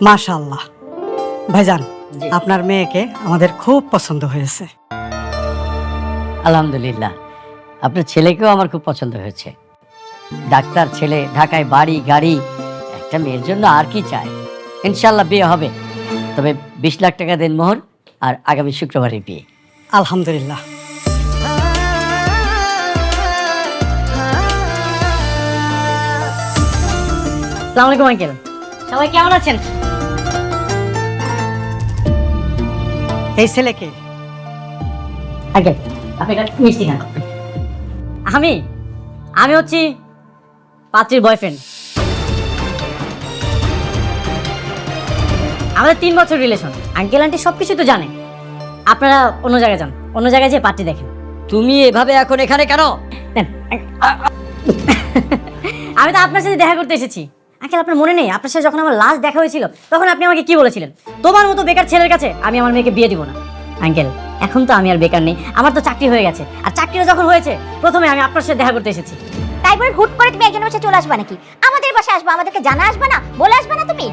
মাশাআল্লাহ ভাইজান, আপনার মেয়েকে আমাদের খুব পছন্দ হয়েছে। আলহামদুলিল্লাহ, আপনার ছেলেকেও আমার খুব পছন্দ হয়েছে। ডাক্তার ছেলে, ঢাকায় বাড়ি গাড়ি, একটা মেয়ের জন্য আর কি চাই। ইনশাল্লাহ বিয়ে হবে, তবে 20 লাখ টাকা দেন মোহর, আর আগামী শুক্রবারে বিয়ে। আলহামদুলিল্লাহ। আসসালামু আলাইকুম আঙ্কেল, সবাই কেমন আছেন? এই ছেলেকে আঙ্কেল আপনি এটা মিষ্টি খান। আমি আমি হচ্ছি পাত্রীর বয়ফ্রেন্ড। আমাদের 3 বছর রিলেশন। আঙ্কেল আন্টি সবকিছু তো জানে। আপনারা অন্য জায়গায় যান, অন্য জায়গায় যেয়ে পার্টি দেখেন। তুমি এভাবে এখন এখানে কেন? আমি তো আপনার সাথে দেখা করতে এসেছি। আঙ্কেল আপনার মনে নেই আপনার সাথে যখন আমার লাস্ট দেখা হয়েছিল তখন আপনি আমাকে কি বলেছিলেন? তোমার মতো বেকার ছেলের কাছে আমি আমার মেয়েকে বিয়ে দিব না। আঙ্কেল এখন তো আমি আর বেকার নেই, আমার তো চাকরি হয়ে গেছে। আর চাকরিটা যখন হয়েছে প্রথমে আমি আপনার সাথে দেখা করতে এসেছি। তারপর হুট করে তুমি একজনের বাসায় চলে আসবা নাকি? আমাদের বাসায় আসবা, আমাদেরকে জানা আসবা না, বলে আসবা না তুমি?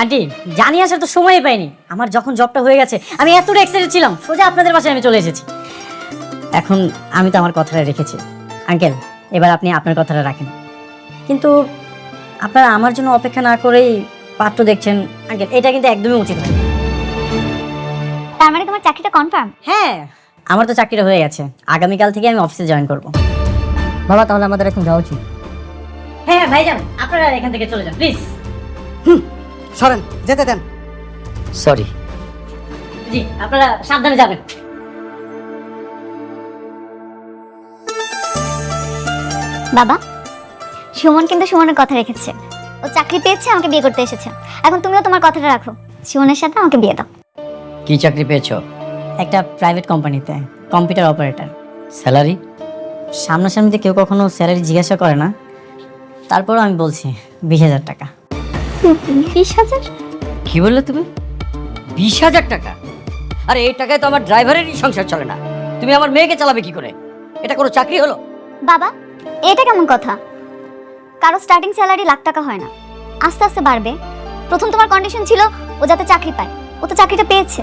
আন্টি জানিয়ে আসার তো সময়ই পাইনি। আমার যখন জবটা হয়ে গেছে আমি এতটা এক্সাইটেড ছিলাম, সোজা আপনাদের বাসায় আমি চলে এসেছি। এখন আমি তো আমার কথাটা রেখেছি। আঙ্কেল এবার আপনি আপনার কথাটা রাখেন। কিন্তু আপনারা আমার জন্য অপেক্ষা না করেই পাত্র দেখছেন, আঙ্কেল এটা কিন্তু একদমই উচিত নয়। তার মানে তোমার চাকরিটা কনফার্ম? হ্যাঁ আমার তো চাকরিটা হয়ে গেছে, আগামীকাল থেকে আমি অফিসে জয়েন করব। বাবা তাহলে আমাদের এখন যাওয়া উচিত। হ্যাঁ ভাইজান আপনারা এখান থেকে চলে যান প্লিজ। সরেন, যেতে দেন। সরি। জি আপনারা সাবধানে যাবেন। বাবা, সুমন কিন্তু সুমনের কথা রেখেছে। ও চাকরি পেয়েছে, আমাকে বিয়ে করতে এসেছে। এখন তুমিও তোমার কথাটা রাখো, সুমনের সাথে আমাকে বিয়ে দাও। কি চাকরি পেয়েছো? একটা প্রাইভেট কোম্পানিতে কম্পিউটার অপারেটর। স্যালারি? সামনাসামনিতে কেউ কখনো স্যালারি জিজ্ঞাসা করে না, তারপরও আমি বলছি 20,000 টাকা। 20,000? কি বললে তুমি? 20,000 টাকা? আরে এই টাকায় তো আমার ড্রাইভারেরই সংসার চলে না, তুমি আমার মেয়েকে চালাবে কি করে? এটা কোনো চাকরি হলো? বাবা এটা কেমন কথা? কারো স্টার্টিং স্যালারি লাখ টাকা হয় না, আস্তে আস্তে বাড়বে। প্রথম তোমার কন্ডিশন ছিল ও যাতে চাকরি পায়, ও তো চাকরিটা পেয়েছে,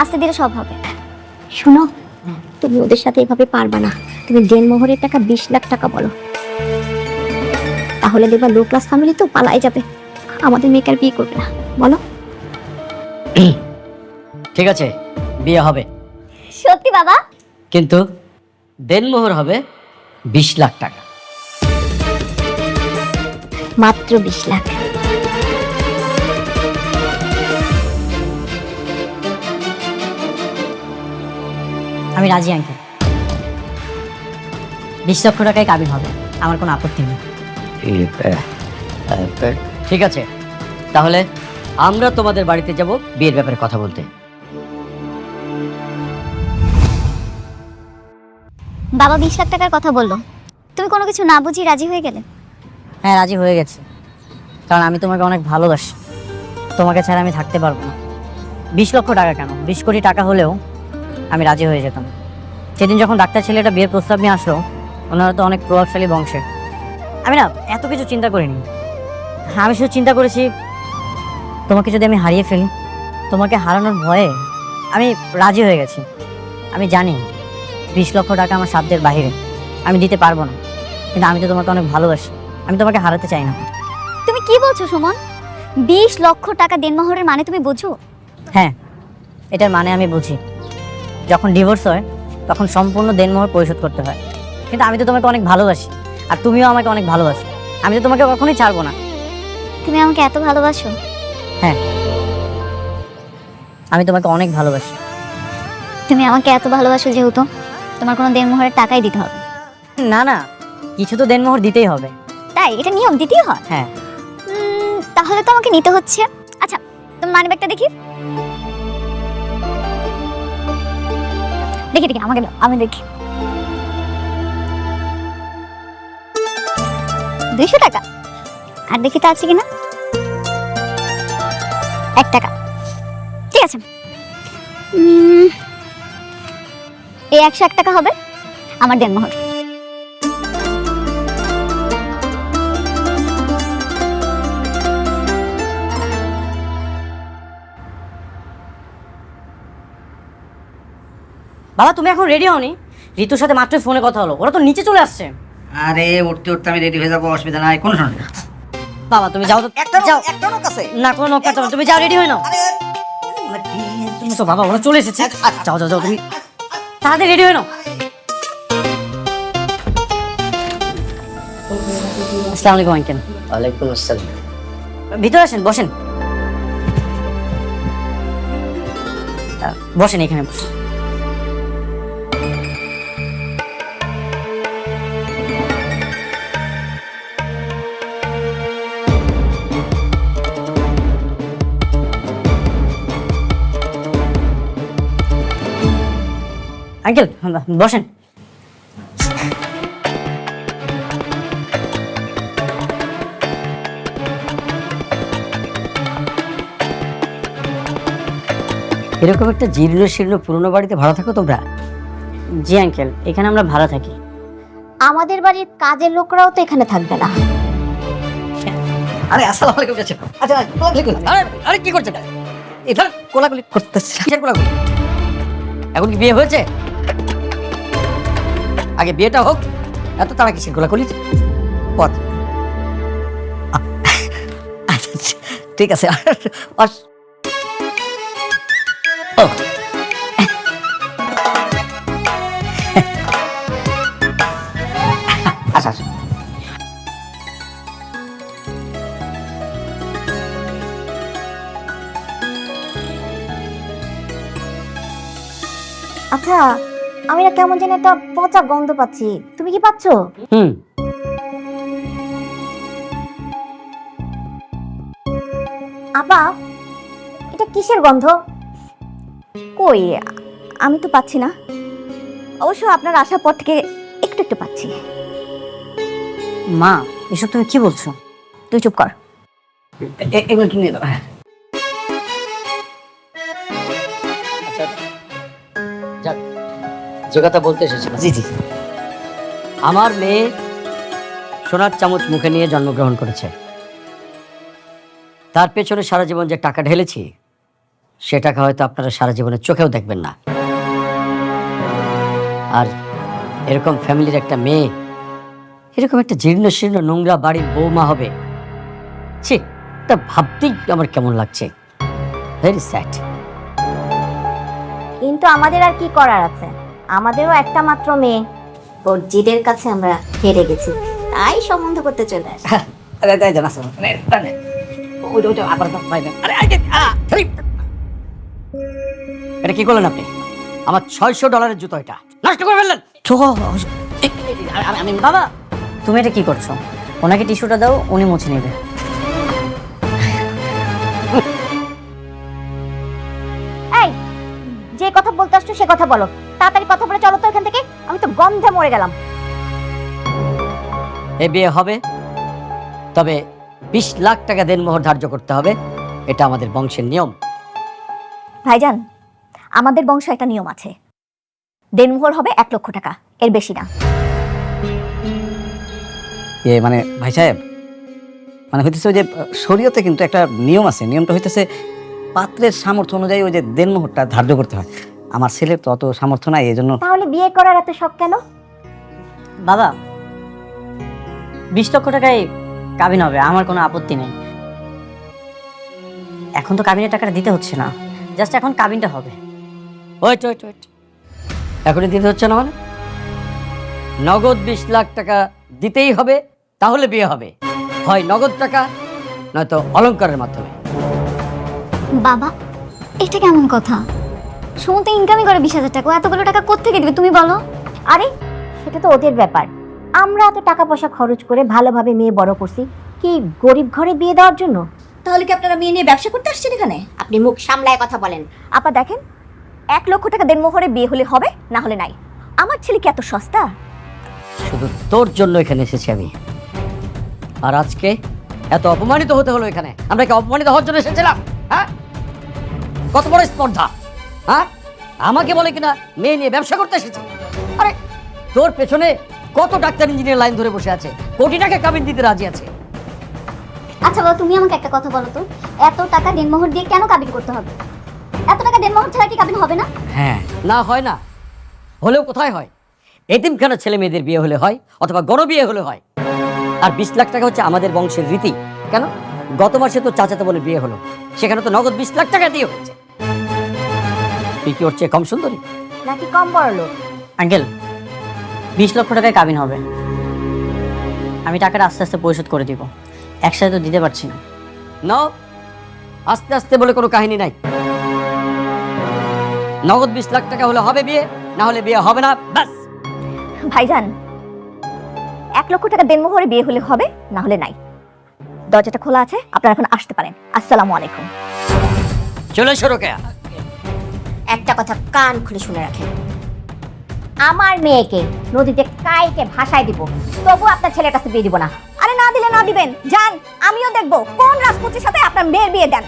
আস্তে ধীরে সব হবে। শোনো, তুমি ওদের সাথে এভাবে পারবা না। তুমি দেনমোহরের টাকা 20 লাখ টাকা বলো, তাহলে দেখবা লো ক্লাস ফ্যামিলি তো পালাই যাবে, আমাদের মেয়েকে আর বিয়ে করবে না। বলো। ঠিক আছে বিয়ে হবে, সত্যি বাবা? কিন্তু দেনমোহর হবে 20 লাখ টাকা। মাত্র 20 লাখ? আমি রাজি আঙ্কেল, 20 লক্ষ টাকায় কাবিন হবে, আমার কোনো আপত্তি নেই। ঠিক আছে তাহলে আমরা তোমাদের বাড়িতে যাব বিয়ের ব্যাপারে কথা বলতে। বাবা 20 লাখ টাকার কথা বললো, তুমি কোনো কিছু না বুঝি রাজি হয়ে গেলে? হ্যাঁ রাজি হয়ে গেছে, কারণ আমি তোমাকে অনেক ভালোবাসি, তোমাকে ছাড়া আমি থাকতে পারবো না। 20 লক্ষ টাকা কেন, 20 কোটি টাকা হলেও আমি রাজি হয়ে যেতাম। সেদিন যখন ডাক্তার ছেলেটা বিয়ের প্রস্তাব নিয়ে আসলো, ওনারা তো অনেক প্রভাবশালী বংশের, আমি না এত কিছু চিন্তা করিনি। আমি শুধু চিন্তা করেছি তোমাকে যদি আমি হারিয়ে ফেলি, তোমাকে হারানোর ভয়ে আমি রাজি হয়ে গেছি। আমি জানি 20 লক্ষ টাকা আমার সাধ্যের বাইরে, আমি দিতে পারবো না, কিন্তু আমি তো তোমাকে অনেক ভালোবাসি, আমি তোমাকে হারাতে চাই না। তুমি কি বলছো সুমন? 20 লক্ষ টাকা দেনমোহরের মানে তুমি বুঝো? হ্যাঁ এটার মানে আমি বুঝি। যখন ডিভোর্স হয় তখন সম্পূর্ণ দেনমোহর পরিশোধ করতে হয়, কিন্তু আমি তো তোমাকে অনেক ভালোবাসি, আর তুমিও আমাকে অনেক ভালোবাসো, আমি তো তোমাকে কখনোই ছাড়বো না। তুমি আমাকে এত ভালোবাসো? হ্যাঁ আমি তোমাকে অনেক ভালোবাসি। তুমি আমাকে এত ভালোবাসো যেহেতু তোমার কোনো দেনমোহরের টাকাই দিতে হবে? না না, কিছু তো দেনমোহর দিতেই হবে। তাই? এটা নিয়ম, দিতেই হয়? হ্যাঁ। তাহলে তো আমাকে নিতে হচ্ছে। আচ্ছা তুমি মানি ব্যাগটা দেখি, দেখি দেখি আমাকে দাও, আমি দেখি। 200 টাকা? আর দেখি তো আছে কিনা। 1 টাকা, ঠিক আছে। এই 101 টাকা হবে আমার দেনমোহর। বাবা তুমি এখন রেডি হওনি? ঋতুর সাথে মাত্র ফোনে কথা হলো, ওরা তো নিচে চলে আসছে। আরে উঠতে উঠতে আমি রেডি হয়ে যাবো, অসুবিধা নাই, কোনো সমস্যা নেই। বাবা তুমি যাও তো, যাও। একটা লোক আছে। না কোনো নক করতে হবে না, তুমি যাও রেডি হয়ে নাও। তুমি তো বাবা ওরা চলে এসেছে। যাও যাও যাও তুমি তাড়াতাড়ি রেডি হয়ে নাও। আসসালামু আলাইকুম আঙ্কেল। ওয়ালাইকুম আসসালাম। ভিতরে আসেন, বসেন। বসেন এখানে বসেন। আঙ্কেল বসেন। এরকম একটা জীর্ণ শীর্ণ পুরনো বাড়িতে ভাড়া থাকো তোমরা? জি আঙ্কেল, এখানে আমরা ভাড়া থাকি। আমাদের বাড়ির কাজের লোকরাও তো এখানে থাকবে না। আরে আসসালামু আলাইকুম চাচা। আচ্ছা কোলাকুলি করুন। আরে আরে কি করছেন? এখানে কোলাকুলি করতেছি। কিসের কোলাকুলি? এখন কি বিয়ে হয়েছে? আগে বিয়েটা হোক, এত তাড়া কিসের কোলাকুলি? পথ আচ্ছা ঠিক আছে। ও আচ্ছা আচ্ছা। আচ্ছা, আমি না কেমন যেন একটা পচা গন্ধ পাচ্ছি, তুমি কি পাচ্ছো? হুম আপা, এটা কিসের গন্ধ? কই, আমি তো পাচ্ছি না। অবশ্য আপনার আসার পর থেকে একটু একটু পাচ্ছি। মা এসব তুমি কি বলছো? তুই চুপ কর। এগুলো কি নিয়ে দাও। আচ্ছা যাক, যে কথা বলতে এসেছিলাম, জি জি, আমার মেয়ে সোনার চামচ মুখে নিয়ে জন্মগ্রহণ করেছে। তার পেছনে সারা জীবন যে টাকা ঢেলেছি, সে টাকা হয়তো আপনারা সারা জীবনে চোখেও দেখবেন না। আর এরকম ফ্যামিলির একটা মেয়ে এরকম একটা জীর্ণ শীর্ণ নোংরা বাড়ির বৌমা হবে, ছি, তা ভাবতেই আমার কেমন লাগছে। Very sad. কিন্তু আমাদের আর কি করার আছে, আমাদেরও একটা মাত্র মেয়ে। ওর জিদের কাছে আমরা হেরে গেছি, তাই সম্বন্ধ করতে চলে আসি। আরে তাই জানা শোনো, ওইটা আবার ভাই না। আরে আগে এটা কি করলেন আপনি? আমার $600 জুতো, এটা নষ্ট করে ফেললেন। আমি বাবা তুমি এটা কি করছো? ওনাকে টিস্যুটা দাও, উনি মুছে নেবে। এই, যে কথা বলতে আসছো সে কথা বলো, তাড়াতাড়ি কথা বলে চলো তো এখান থেকে, আমি তো গন্ধে মরে গেলাম। এই বিয়ে হবে, তবে 20 লাখ টাকা দেনমোহর ধার্য করতে হবে, এটা আমাদের বংশের নিয়ম। ভাইজান, আমাদের বংশ একটা নিয়ম আছে, দেনমোহর হবে 1 লক্ষ টাকা, এর বেশি না। মানে ভাই সাহেব, মানে হইতেছে ওই যে শরীয়তে কিন্তু একটা নিয়ম আছে, নিয়মটা হইতেছে পাত্রের সামর্থ্য অনুযায়ী ওই যে দেনমোহরটা ধার্য করতে হয়। আমার ছেলের তো অত সামর্থ্য নাই, এই জন্য। তাহলে বিয়ে করার এত শখ কেন? বাবা 20 লক্ষ টাকায় কাবিন হবে, আমার কোনো আপত্তি নেই। এখন তো কাবিনের টাকাটা দিতে হচ্ছে না, জাস্ট এখন কাবিনটা হবে। ওয়েট ওয়েট ওয়েট, এখনই দিতে হচ্ছে না মানে? নগদ 20 লাখ টাকা দিতেই হবে, তাহলে বিয়ে হবে। হয় নগদ টাকা, নয়তো অলংকারের মাধ্যমে। বাবা, এটা কেমন কথা? শুনতে ইনকামই করে 20,000 টাকা, এতগুলো টাকা কোত্থেকে দিবে তুমি বলো? আরে সেটা তো ওদের ব্যাপার, আমরা এত টাকা পয়সা খরচ করে ভালোভাবে মেয়ে বড় করছি কি গরিব ঘরে বিয়ে দেওয়ার জন্য? তাহলে কি আপনারা মেয়ে নিয়ে ব্যবসা করতে আসছেন এখানে? আপনি মুখ সামলায় কথা বলেন। আপা দেখেন, 1 লক্ষ টাকা দেনমোহরে বিয়ে হলে হবে, না হলে নাই। আমার ছেলে কি এত সস্তা? শুধু তোর জন্য এখানে এসেছি আমি, আর আজকে এত অপমানিত হতে হলো এখানে। আমরা কি অপমানিত হওয়ার জন্য এসেছিলাম? হ্যাঁ, কত বড় স্পর্ধা! হ্যাঁ, আমাকে বলে কিনা মেয়ে নিয়ে ব্যবসা করতে এসেছি। আরে তোর পেছনে কত ডাক্তার ইঞ্জিনিয়ার লাইন ধরে বসে আছে, কোটি টাকা কাবিন দিতে রাজি আছে। আচ্ছা বাবা, তুমি আমাকে একটা কথা বলো তো, এত টাকা দেনমোহর দিয়ে কেন কাবিন করতে হবে? এত টাকা দেনমোহর ছাড়া কি কাবিন হবে না? হ্যাঁ, না হয় না, হলেও কোথায় হয়? এতিমখানা ছেলে মেয়েদের বিয়ে হলে হয়, অথবা গণবিয়ে হলে হয়। আর 20 লাখ টাকা হচ্ছে আমাদের বংশের রীতি। কেন? গত মাসে তো চাচাতো বোনের বিয়ে হলো, সেখানে তো নগদ 20 লাখ টাকা দিয়ে হয়েছে। তুই কি ওর চেয়ে কম সুন্দরী? নাকি কম বড় লোক? আঙ্কেল, 20 লক্ষ টাকায় কাবিন হবে। আমি টাকাটা আস্তে আস্তে পরিশোধ করে দিব, একসাথে তো দিতে পারছি না। নাও, আস্তে আস্তে বলে কোনো কাহিনী নাই। নগদ 20 লাখ টাকা হলে হবে বিয়ে, না হলে বিয়ে হবে না, ব্যাস। ভাইজান, 1 লক্ষ টাকা দেনমোহরে বিয়ে হলে হবে, না হলে নাই। দরজাটা খোলা আছে, আপনারা এখন আসতে পারেন। আসসালামু আলাইকুম। চলে এসো রোকেয়া। একটা কথা কান খুলে শুনে রাখেন, আমার মেয়েকে নদীতে কাইকে ভাসায় দিব, তবু আপনার ছেলের কাছে বিয়ে দিব না। আরে না দিলে না দিবেন, যান, আমিও দেখবো কোন রাজপুত্রের সাথে আপনার মেয়ের বিয়ে দেন।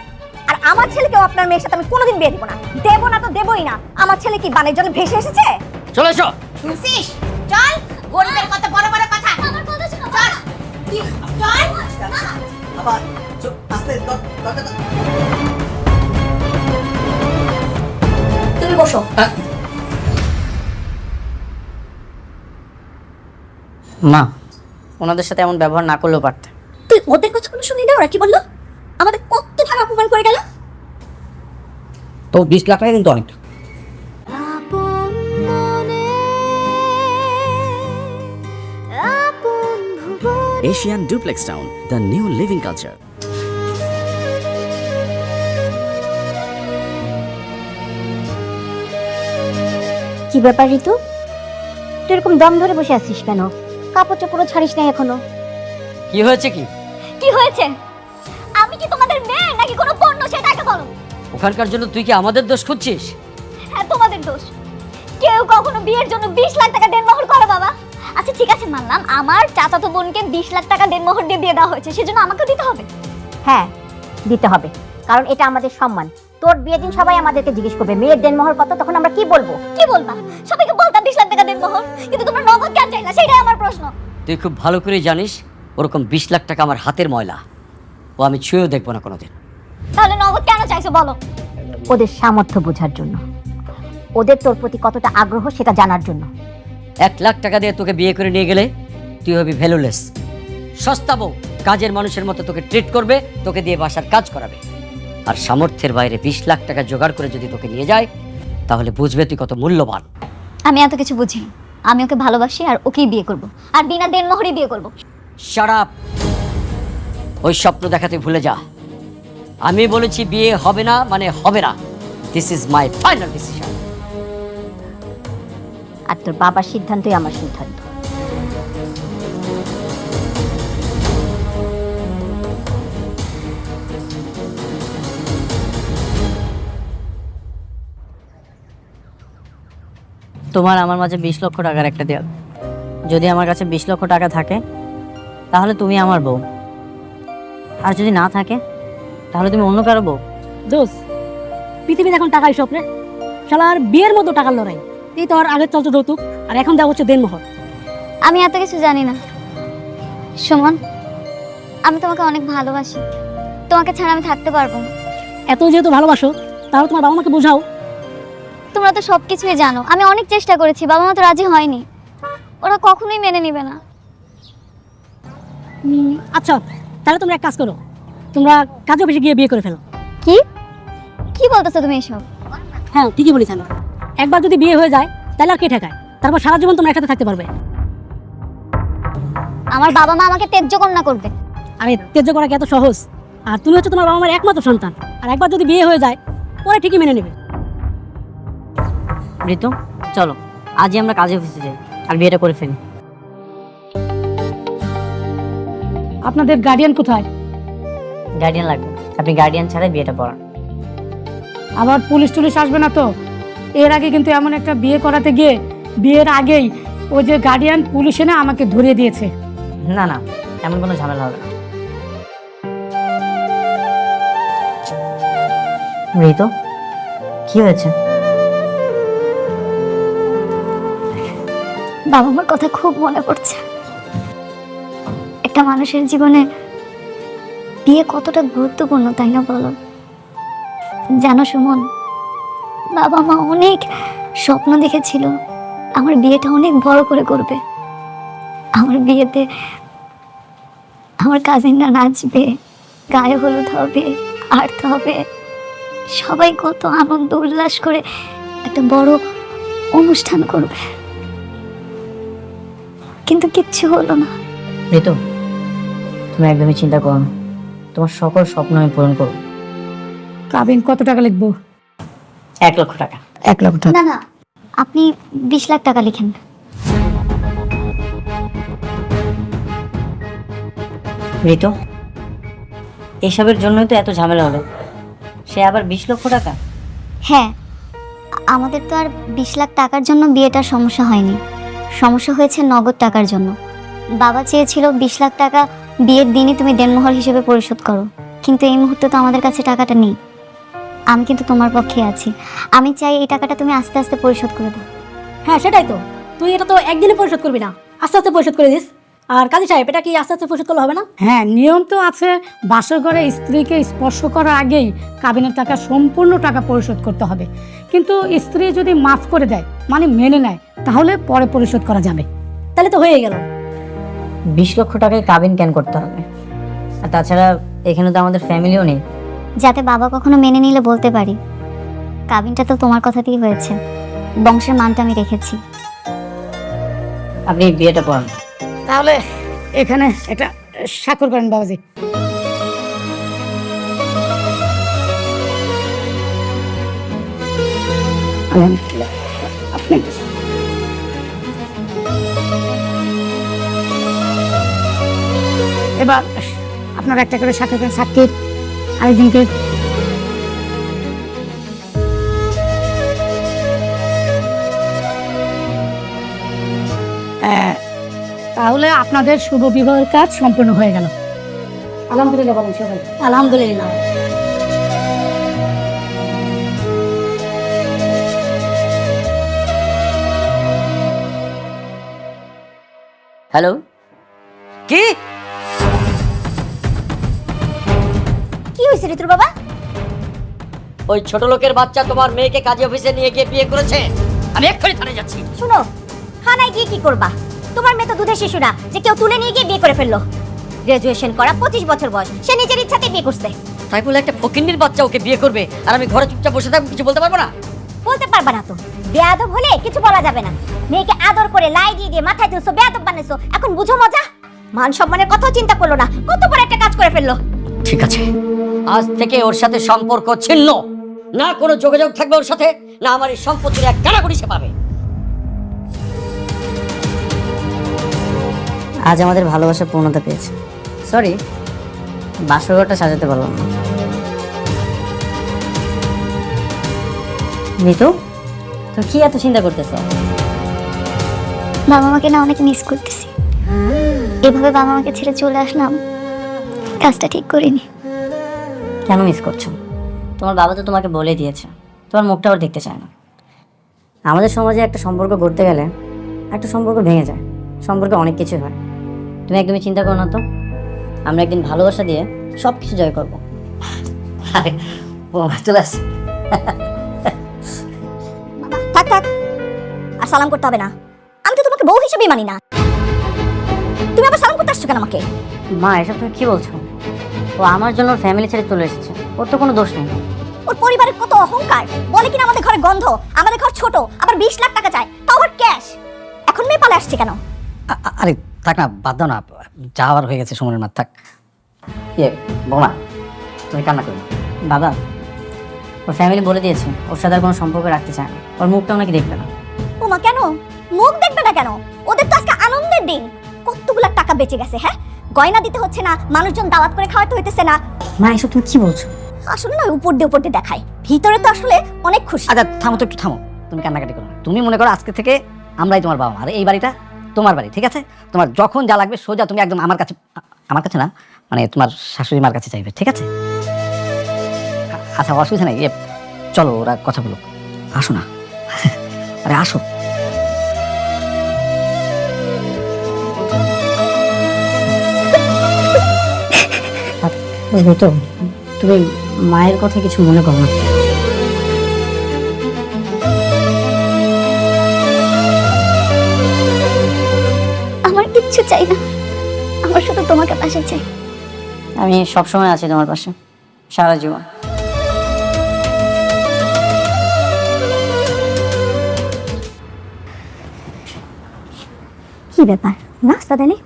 আর আমার ছেলেকেও আপনার মেয়ের সাথে আমি কোনোদিন বিয়ে দিব না। দেবো না তো দেবই না। আমার ছেলে কি বানের জলে ভেসে এসেছে? চলে এসো। শুনছিস? চল, গরিবের কত বড় বড় কথা। আমার কথা শোনো। চল, তুমি বসো। মা, ওনাদের সাথে এমন ব্যবহার না করলেও পারতে। তুই ওদের কথা কোনো শুনি না? ওরা কি বললো? আমাদের কত ভাবে অপমান করে গেল। তো 20 লাখ টাকা কিন্তু অনেক। Asian Duplex Town, the new living culture. কি ব্যাপার ঋতু, তুই এরকম দম ধরে বসে আছিস কেন? কাপড় চোপড়ও ছাড়িস না এখনো। কি হয়েছে? কি কি হয়েছে? আমি কি তোমাদের মেয়ে নাকি কোনো পণ্য, সেটা আগে বলো। ওখানকার জন্য তুই কি আমাদের দোষ খুঁজছিস? হ্যাঁ, তোমাদের দোষ। কেউ কখনো বিয়ের জন্য 20 লাখ টাকা দেনমোহর করে বাবা? আচ্ছা ঠিক আছে, মানলাম আমার চাচাতো বোনকে 20 লাখ টাকা দেনমোহর দিয়ে বিয়ে দেওয়া হয়েছে, সেজন্য আমাকেও দিতে হবে? হ্যাঁ, দিতে হবে, কারণ এটা আমাদের সম্মান। তোর বিয়ের দিন সবাই আমাদেরকে জিজ্ঞেস করবে মেয়ের দেনমোহর কত, তখন আমরা কি বলবো? কি বলবা? সবাইকে বলতাম 20 লাখ টাকা দেনমোহর, কিন্তু তোমরা নগদ কেন চাইলা, সেটাই আমার প্রশ্ন। তুই খুব ভালো করে জানিস ওরকম 20 লাখ টাকা আমার হাতের ময়লা, ও আমি ছুঁয়েও দেখবো না কোনোদিন। তাহলে নগদ কেন চাইছো বলো? ওদের সামর্থ্য বোঝার জন্য, ওদের তোর প্রতি কতটা আগ্রহ সেটা জানার জন্য। 1 লাখ টাকা দিয়ে তোকে বিয়ে করে নিয়ে গেলে তুই হবি ভ্যালুলেস, সস্তা বউ। কাজের মানুষের মতো তোকে ট্রিট করবে, তোকে দিয়ে বাসার কাজ করাবে। আর সামর্থ্যের বাইরে 20 লাখ টাকা জোগাড় করে যদি তোকে নিয়ে যায়, তাহলে বুঝবে তুই কত মূল্যবান। আমি এত কিছু বুঝি, আমি ওকে ভালোবাসি আর ওকেই বিয়ে করব, আর বিনা দেনমোহরই বিয়ে করব। Shut up! ওই স্বপ্ন দেখাতে ভুলে যা। আমি বলেছি বিয়ে হবে না মানে হবে না। This is my final decision. আর তোর বাবার সিদ্ধান্তই আমার সিদ্ধান্ত। তোমার আমার মাঝে 20 লক্ষ টাকার একটা দেয়াল। যদি আমার কাছে 20 লক্ষ টাকা থাকে তাহলে তুমি আমার বউ, আর যদি না থাকে তাহলে তুমি অন্য কারো বউ। দোষ, পৃথিবীতে এখন টাকাই স্বপ্নে। শালার বিয়ের মতো টাকার লড়াই। এই তো আর আগে চলছে যৌতুক, আর এখন দেওয়া হচ্ছে দেনমোহর। আমি এত কিছু জানি না সুমন, আমি তোমাকে অনেক ভালোবাসি, তোমাকে ছাড়া আমি থাকতে পারবো না। এত যেহেতু ভালোবাসো, তাহলে তোমার বাবা মাকে বোঝাও। তোমরা তো সবকিছুই জানো, আমি অনেক চেষ্টা করেছি, বাবা মা তো রাজি হয়নি, ওরা কখনোই মেনে নিবে না। আচ্ছা, তাহলে তোমরা এক কাজ করো, তোমরা কাজে অফিসে গিয়ে বিয়ে করে ফেলো। কি কি বলতেছো তুমি এসব? হ্যাঁ, ঠিকই বলেছেন। একবার যদি বিয়ে হয়ে যায় তাহলে আর কে ঠেকায়? তারপর সারা জীবন তোমরা একসাথে থাকতে পারবে। আমার বাবা মা আমাকে ত্যায্য কন্যা করবে। আরে ত্যায্য করা কি এত সহজ? আর তুমি হচ্ছে তোমার বাবা মার একমাত্র সন্তান, আর একবার যদি বিয়ে হয়ে যায় পরে ঠিকই মেনে নেবে। ঋতু, চলো আজই আমরা কাজে অফিসে যাই আর বিয়েটা করে ফেলি। আপনাদের গার্ডিয়ান কোথায়? গার্ডিয়ান লাগবে, আপনি গার্ডিয়ান ছাড়াই বিয়েটা পড়ান। আবার পুলিশ টুলিশ আসবে না তো? এর আগে কিন্তু এমন একটা বিয়ে করাতে গিয়ে বিয়ের আগেই ওই যে গার্ডিয়ান পুলিশ এনে আমাকে ধরিয়ে দিয়েছে। না না, এমন কোনো ঝামেলা হবে না। ঋতু, কি হয়েছে? বাবা মার কথা খুব মনে পড়ছে। একটা মানুষের জীবনে বিয়ে কতটা গুরুত্বপূর্ণ, তাই না বলো? জানো সুমন, বাবা মা অনেক স্বপ্ন দেখেছিল আমার বিয়েটা অনেক বড় করে করবে। আমার বিয়েতে আমার কাজিনরা নাচবে, গায়ে হলুদ হবে, আর্ত হবে, সবাই কত আনন্দ উল্লাস করে একটা বড় অনুষ্ঠান করবে। কিন্তু কিচ্ছু হলো না। ঋতু, তুমি একদমই চিন্তা করো না, তোমার সকল স্বপ্ন আমি পূরণ করবো। কাবিন কত টাকা লিখবো? 1 লক্ষ টাকা। 1 লক্ষ টাকা। না না, আপনি 20 লাখ টাকা লিখেন। ঋতু, এসবের জন্যই তো এত ঝামেলা হলো, সে আবার 20 লক্ষ টাকা। হ্যাঁ, আমাদের তো আর 20 লাখ টাকার জন্য বিয়েটার সমস্যা হয়নি, সমস্যা হয়েছে নগদ টাকার জন্য। বাবা চেয়েছিল 20 লাখ টাকা বিয়ের দিনই তুমি দেনমোহর হিসেবে পরিশোধ করো, কিন্তু এই মুহূর্তে তো আমাদের কাছে টাকাটা নেই। আমি কিন্তু তোমার পক্ষে আছি, আমি চাই এই টাকাটা তুমি আস্তে আস্তে পরিশোধ করে দাও। হ্যাঁ সেটাই তো, তুই এটা তো একদিনে পরিশোধ করবি না, আস্তে আস্তে পরিশোধ করে দিস। আর কাজী সাহেব, এটা কি আস্তে আস্তে পরিশোধ করলে হবে না? হ্যাঁ, নিয়ম তো আছে, বাসর ঘরে স্ত্রীকে স্পর্শ করার আগেই কাবিনের টাকা সম্পূর্ণ টাকা পরিশোধ করতে হবে। কিন্তু স্ত্রী যদি মাফ করে দেয়, মানে মেনে নেয়, তাহলে পরে পরিশোধ করা যাবে। তাহলে তো হয়ে গেল। 20 লক্ষ টাকায় কাবিন কেন করতে হবে? আর তাছাড়া এখানে তো আমাদের ফ্যামিলিও নেই। যাতে বাবা কখনো মেনে নিলে বলতে পারি কাবিনটা তো তোমার কথাতেই হয়েছে, বংশের মানটা আমি রেখেছি। আপনি বিয়েটা করেন। তাহলে এখানে এটা স্বাক্ষর করেন বাবাজি। আলহামদুলিল্লাহ, আপনি এবার আপনারা একটা করে স্বাক্ষর করেন, সাক্ষীর আরেকজনকে। তাহলে আপনাদের শুভ বিবাহের কাজ সম্পূর্ণ হয়ে গেল। আলহামদুলিল্লাহ বলেন সবাই। আলহামদুলিল্লাহ। হ্যালো, কি কি হয়েছে ঋতুর বাবা? ওই ছোট লোকের বাচ্চা তোমার মেয়েকে কাজী অফিসে নিয়ে গিয়ে বিয়ে করেছে। আমি এক্ষুনি থানায় যাচ্ছি। শুনো, থানায় গিয়ে কি করবা? তোমার মেয়ে তো দুধের শিশু না যে কেউ তুলে নিয়ে গিয়ে বিয়ে করে ফেললো। গ্রাজুয়েশন করা, 25 বছর বয়স, সে নিজের ইচ্ছাতে বিয়ে করছে। তাই বলে একটা ফকিন্নির বাচ্চা ওকে বিয়ে করবে আর আমি ঘরে চুপচাপ বসে থাকবো, কিছু বলতে পারবো না? বলতে পারবা না তো, বেয়াদব হলে কিছু বলা যাবে না। মেয়েকে আদর করে লাই দিয়ে দিয়ে মাথায় তুলছো, বেয়াদব বানাইছো, এখন বুঝো মজা? মান সম্মানের কথাও চিন্তা করলো না, কত বড় একটা কাজ করে ফেললো। ঠিক আছে, আজ থেকে ওর সাথে সম্পর্ক ছিন্ন, না কোনো যোগাযোগ থাকবে ওর সাথে, না আমার এই সম্পত্তির এক কানাকড়ি সে পাবে। আজ আমাদের ভালোবাসা পূর্ণতা পেয়েছে। সরি, বাসরঘরটা সাজাতে পারলাম না। নিতু, তো কি এত চিন্তা করতেছ? বাবা মাকে না অনেক মিস করতেছি। এভাবে বাবা মাকে ছেড়ে চলে আসলাম, কাজটা ঠিক করিনি। কেন মিস করছো? তোমার বাবা তো তোমাকে বলে দিয়েছে, তোমার মুখটা আবার দেখতে চায় না। আমাদের সমাজে একটা সম্পর্ক গড়তে গেলে একটা সম্পর্ক ভেঙে যায়, সম্পর্কে অনেক কিছু হয়। তুমি একদমই চিন্তা করো না তো, আমরা একদিন ভালোবাসা দিয়ে সব কিছু জয় করবো। আরে বৌমা চলে আসছে। থাক থাক, আর সালাম করতে হবে না, আমি তো তোমাকে বউ হিসেবেই মানি না। তুমি আবার সালাম করতে আসছো কেন আমাকে? মা, এসব তুমি কি বলছো? ও আমার জন্য ওর ফ্যামিলি ছেড়ে চলে এসেছে, ওর তো কোনো দোষ নেই। ওর পরিবারের কত অহংকার, বলে কিনা আমাদের ঘরে গন্ধ, আমাদের ঘর ছোট, আবার 20 লাখ টাকা চায়, তাও আবার ক্যাশ। এখন মেয়ে পালে আসছে কেন? আরে থাক না, বাদ দাও না, যাওয়ার হয়ে গেছে সময়ের মাঠ, থাক। ইয়ে বৌমা, তুমি কান্না করো না। বাবা, ওর ফ্যামিলি বলে দিয়েছে ওর সাথে আর কোনো সম্পর্ক রাখতে চায় না, ওর মুখটাও নাকি দেখবে না। ওমা, কেন মুখ দেখবে না কেন? ওদের তো আজকে আনন্দের দিন, কতগুলো টাকা বেঁচে গেছে। হ্যাঁ, গয়না দিতে হচ্ছে না, মানুষজন দাওয়াত করে খাওয়াতে হইতেছে না। মা, এসব তুমি কি বলছো? আসলে না, উপর দিয়ে দেখায়, ভিতরে তো আসলে অনেক খুশি। আচ্ছা থামো তো, একটু থামো, তুমি কান্নাকাটি করো না। তুমি মনে করো আজকে থেকে আমরাই তোমার বাবা মা, আর এই বাড়িটা তোমার বাড়ি, ঠিক আছে? তোমার যখন যা লাগবে সোজা তুমি একদম আমার কাছে না, মানে তোমার শাশুড়ি মার কাছে চাইবে, ঠিক আছে? আচ্ছা, অসুবিধা নেই, চলো ওরা কথা বলো, আসো না। আরে আসো। তো তুমি মায়ের কথা কিছু মনে করো না। কিছু চাই না, আমার শুধু তোমাকে পাশে চাই। আমি সবসময় আছি তোমার পাশে, সারা জীবন। কি ব্যাপার, নাস্তা দেনি?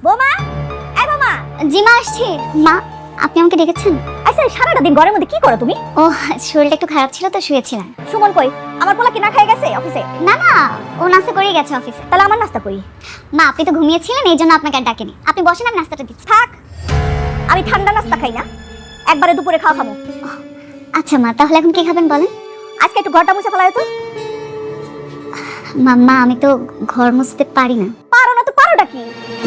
বোমা, এই বোমা। জি মা, আসছি। মা, আপনি আমাকে ডেকেছেন? আচ্ছা, সারাটা দিন ঘরের মধ্যে কি করো তুমি? ও, শরীরটা একটু খারাপ ছিল তো শুয়েছিলাম। সুমন কই? আমার পোলা কি না খেয়ে গেছে অফিসে? না না, ও নাস্তা করেই গেছে অফিসে। তাহলে আমার নাস্তা করি। মা, আপনি তো ঘুমিয়েছিলেন, এই জন্য আপনাকে আর ডাকেনি। আপনি বসেন, আমি নাস্তাটা দিচ্ছি। থাক, আমি ঠান্ডা নাস্তা খাই না, একবারে দুপুরে খাওয়া খাবো। আচ্ছা মা, তাহলে এখন কি খাবেন বলেন? আজকে একটু ঘরটা মুছে ফেলায় তো। মা, আমি তো ঘর মুছতে পারি না। পারো না তো পারোটা কি?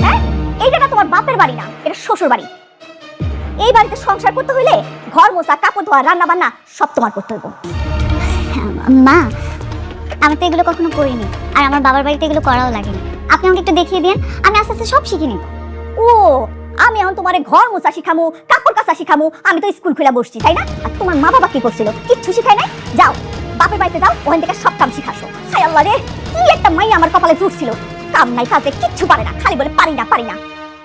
হ্যাঁ, এইটা না তোমার বাপের বাড়ি না, এটা শ্বশুর বাড়ি। এই বাড়িতে সংসার করতে হইলে ঘর মোছা, কাপড় ধোয়া, রান্না বান্না সব তোমার করতে হইব। মা, আমি তো এগুলো কখনো করিনি, আর আমার বাবার বাড়িতে এগুলো করাও লাগেনি। আপনি আমাকে একটু দেখিয়ে দিন, আমি আস্তে আস্তে সব শিখে নিব। ও, আমি এখন তোমারে ঘর মোছা শিখামু, কাপড় কাচা শিখামু। আমি তো স্কুল খুলে বসছি, তাই না? আর তোমার মা বাবা কি করছিল? কিচ্ছু শিখায় নাই। যাও বাপের বাড়িতে যাও, ওখান থেকে সব কাম শিখাসো। হায় আল্লাহ রে, কি একটা মাই আমার কপালে জুটছিল। কাম নাই কাজে কিচ্ছু পারে না, খালি বলে পারি না পারি না।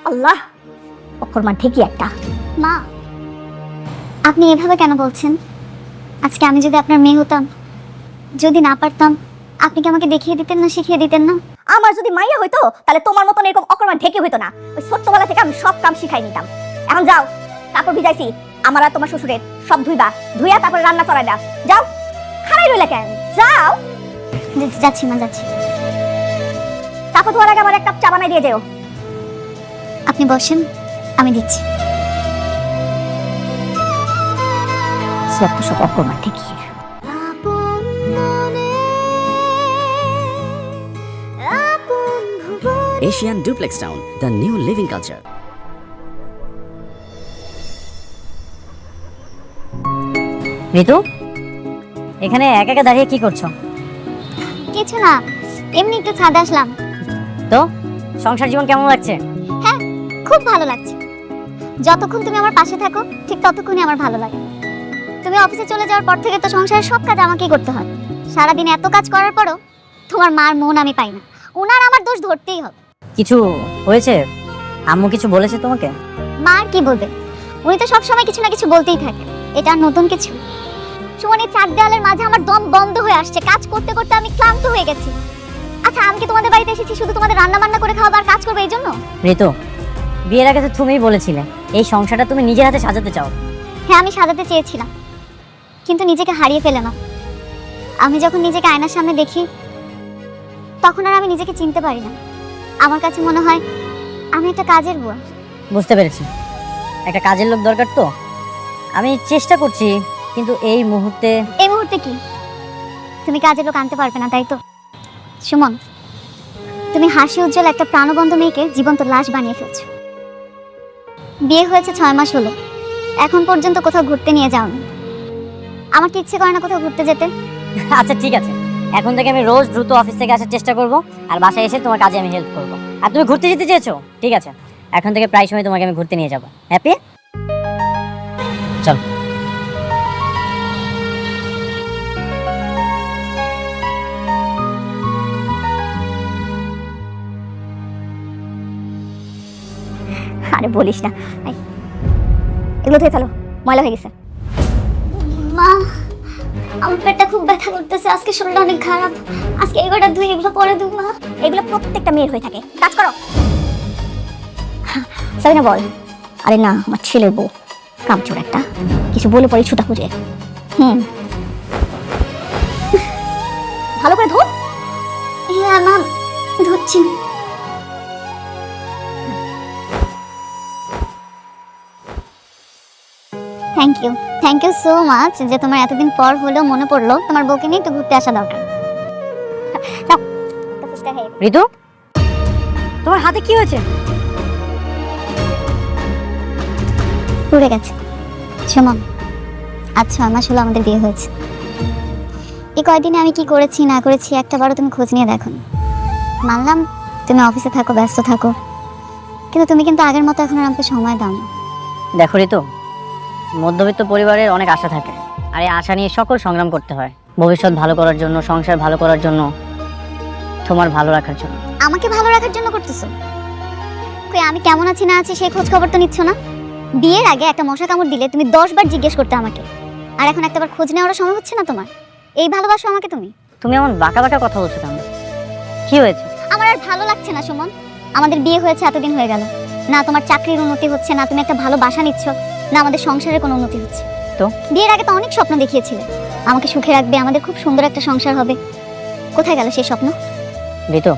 আল্লাহ, অকর্মা ঠিকই একটা। মা, আপনি এভাবে কেন বলছেন? আজকে আমি যদি আপনার মেয়ে হতাম, যদি না পারতাম, আপনি কি আমাকে দেখিয়ে দিতেন না, শিখিয়ে দিতেন না? আমার যদি মাইয়া হইতো তাহলে তোমার মতন এরকম অকর্মা ঢেকে হইতো না। ওই ছোট্টবেলা থেকে আমি সব কাম শিখাই নিতাম। এখন যাও, কাপড় ভিজাইছি আমার আর তোমার শ্বশুরের, সব ধুইবা, ধুইয়া তারপরে রান্না করাই দাও। যাও, খারাই রইলা কেন? যাও। যাচ্ছি মা, যাচ্ছি। কাপড় ধোয়ার আগে আমার এক কাপ চা বানাই দিয়ে যেও। আপনি বসেন, আমি দিচ্ছি। সব অকর্মা ঠিকই। Asian Duplex Town, the new living culture. ঋতু, এখানে একা একা দাঁড়িয়ে কি করছো? কিছু না, এমনি একটু ছাদে আসলাম। তো সংসার জীবন কেমন লাগছে? হ্যাঁ, খুব ভালো লাগছে। যতক্ষণ তুমি আমার পাশে থাকো, ঠিক ততক্ষণই আমার ভালো লাগে। তুমি অফিসে চলে যাওয়ার পর থেকে তো সংসারের সব কাজ আমাকেই করতে হয়। সারাদিন এত কাজ করার পরও তোমার মার মন আমি পাই না। ওনার আমার দোষ ধরতেই হবে। কিছু হয়েছে? আম্মু কিছু বলেছে তোমাকে? মা আর কি বলবে, উনি তো সবসময় কিছু না কিছু বলতেই থাকে। এটা আর নতুন কিছু? সুমন, এই চার দেওয়ালের মাঝে আমার দম বন্ধ হয়ে আসছে। কাজ করতে করতে আমি ক্লান্ত হয়ে গেছি। আচ্ছা, আমি কি তোমাদের বাড়িতে এসেছি শুধু তোমাদের রান্না বান্না করে খাওয়া আর কাজ করবে এই জন্য? ঋতু, বিয়ের আগে তো তুমিই বলেছিলে এই সংসারটা তুমি নিজের হাতে সাজাতে চাও। হ্যাঁ, আমি সাজাতে চেয়েছিলাম, কিন্তু নিজেকে হারিয়ে ফেলে না। আমি যখন নিজেকে আয়নার সামনে দেখি, তখন আর আমি নিজেকে চিনতে পারি না। আমার কাছে মনে হয় আমি একটা কাজের বুয়া। বুঝতে পেরেছি, একটা কাজের লোক দরকার। তো আমি চেষ্টা করছি, কিন্তু এই মুহূর্তে কি তুমি কাজের লোক আনতে পারবে না, তাই তো? সুমন, তুমি হাসি উজ্জ্বল একটা প্রাণবন্ত মেয়েকে জীবন্ত লাশ বানিয়ে ফেলছো। বিয়ে হয়েছে 6 মাস হলো, এখন পর্যন্ত কোথাও ঘুরতে নিয়ে যাওনি। আমার কি ইচ্ছে করে না কোথাও ঘুরতে যেতে? আচ্ছা ঠিক আছে, এখন থেকে আমি রোজ দ্রুত অফিস থেকে আসার চেষ্টা করব, আর বাসায় এসে তোমার কাজে আমি হেল্প করব। আর তুমি ঘুরতে যেতে চেয়েছো, ঠিক আছে, এখন থেকে প্রায় সময় তোমাকে আমি ঘুরতে নিয়ে যাব। হ্যাপি? চল। আরে বলিস না, এগুলো ধুয়ে ফেলো, ময়লা হয়ে গেছে। মা, আমার পেটটা খুব ব্যথা করতেছে, আজকে শরীরটা অনেক খারাপ। আজকে এবারটা ধুই, এগুলো পরে ধুই। মা, এগুলো প্রত্যেকটা মেয়ের হয়ে থাকে, কাজ করো। সাবিনা বল। আরে না, আমার ছেলের বউ কামচোর একটা, কিছু বলে পরে ছুটা খুঁজে। ভালো করে ধো। হ্যাঁ মা, ধুচ্ছি। থ্যাংক ইউ সো মাচ যে তোমার এতদিন পর হলেও মনে পড়লো তোমার বউকে নিয়ে একটু ঘুরতে আসা দরকার। ঋতু, তোমার হাতে কি হয়েছে? পুড়ে গেছে। সুমন, আজ 6 মাস হলো আমাদের বিয়ে হয়েছে। এই কয়দিনে আমি কি করেছি না করেছি একটাবারও তুমি খোঁজ নিয়ে দেখো। মানলাম তুমি অফিসে থাকো, ব্যস্ত থাকো, কিন্তু তুমি কিন্তু আগের মতো এখন আর আমাকে সময় দাও না। দেখো ঋতু, মধ্যবিত্ত পরিবারের অনেক আশা থাকে, আর এই আশা নিয়ে সকল সংগ্রাম করতে হয়। ভবিষ্যৎ ভালো করার জন্য, সংসার ভালো করার জন্য, তোমার ভালো রাখার জন্য। আমাকে ভালো রাখার জন্য করতেছো? কই আমি কেমন আছি না আছি সেই খোঁজ খবর তো নিচ্ছ না। বিয়ের আগে একটা মশা কামড় দিলে তুমি 10 বার জিজ্ঞেস করতে আমাকে, আর এখন একটাবার খোঁজ নেওয়ার সময় হচ্ছে না তোমার। এই ভালোবাসো আমাকে তুমি? তুমি এমন বাঁকা বাঁকা কথা বলছো কেন? কি হয়েছে? আমার আর ভালো লাগছে না সুমন। আমাদের বিয়ে হয়েছে এতদিন হয়ে গেল, না তোমার চাকরির উন্নতি হচ্ছে, না তুমি একটা ভালো বাসা নিচ্ছ, না আমাদের সংসারের কোনো উন্নতি হচ্ছে। তো বিয়ের আগে তো অনেক স্বপ্ন দেখিয়েছিলে, আমাকে সুখে রাখবে, আমাদের খুব সুন্দর একটা সংসার হবে। কোথায় গেল সেই স্বপ্ন? ঋতু,